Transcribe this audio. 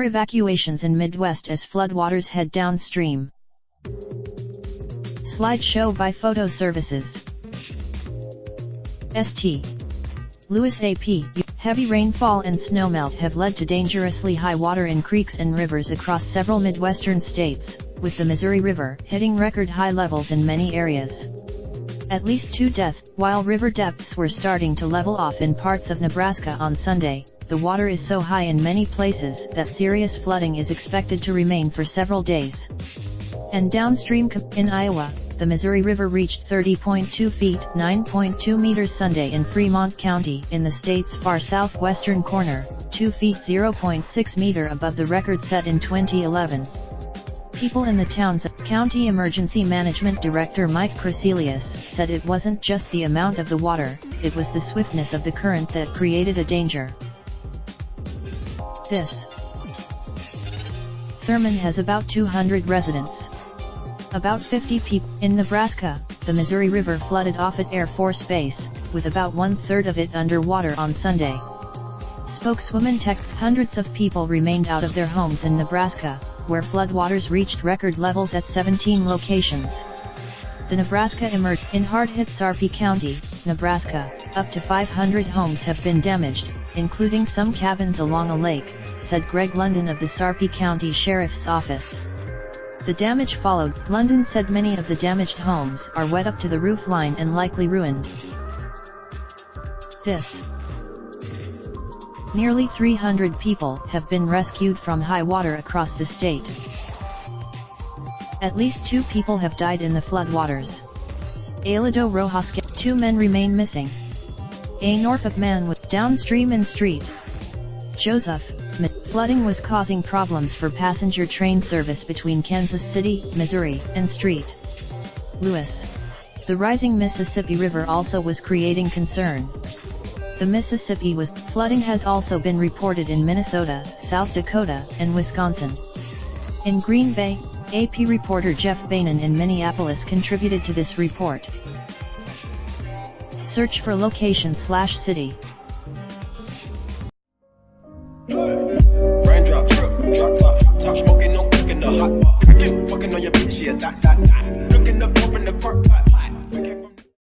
evacuations in Midwest as floodwaters head downstream. Slideshow by Photo Services. St. Louis AP. Heavy rainfall and snowmelt have led to dangerously high water in creeks and rivers across several Midwestern states, with the Missouri River hitting record high levels in many areas. At least 2 deaths. While river depths were starting to level off in parts of Nebraska on Sunday, the water is so high in many places that serious flooding is expected to remain for several days. And downstream in Iowa, the Missouri River reached 30.2 feet (9.2 meters) Sunday in Fremont County in the state's far southwestern corner, 2 feet (0.6 meter) above the record set in 2011. People in the town's County Emergency Management Director Mike Proselius said it wasn't just the amount of the water, it was the swiftness of the current that created a danger. This Thurman has about 200 residents. About 50 people. In Nebraska, the Missouri River flooded Offutt Air Force Base, with about 1/3 of it underwater on Sunday. Spokeswoman Tech. Hundreds of people remained out of their homes in Nebraska, where floodwaters reached record levels at 17 locations. The Nebraska emerged in hard-hit Sarpy County, Nebraska. Up to 500 homes have been damaged, including some cabins along a lake, said Greg London of the Sarpy County Sheriff's Office. The damage followed. London said many of the damaged homes are wet up to the roof line and likely ruined. Nearly 300 people have been rescued from high water across the state. At least 2 people have died in the floodwaters. Elido Rojas. 2 men remain missing. A Norfolk man with downstream in St. Joseph, flooding was causing problems for passenger train service between Kansas City, Missouri, and St. Louis. The rising Mississippi River also was creating concern. The Mississippi flooding has also been reported in Minnesota, South Dakota, and Wisconsin. In Green Bay, AP reporter Jeff Bainan in Minneapolis contributed to this report. Search for location/city. Raindrop, drop top smoking, no cooking the hot pot. Fucking on your bitch, yeah, that. Looking up, open the park pot.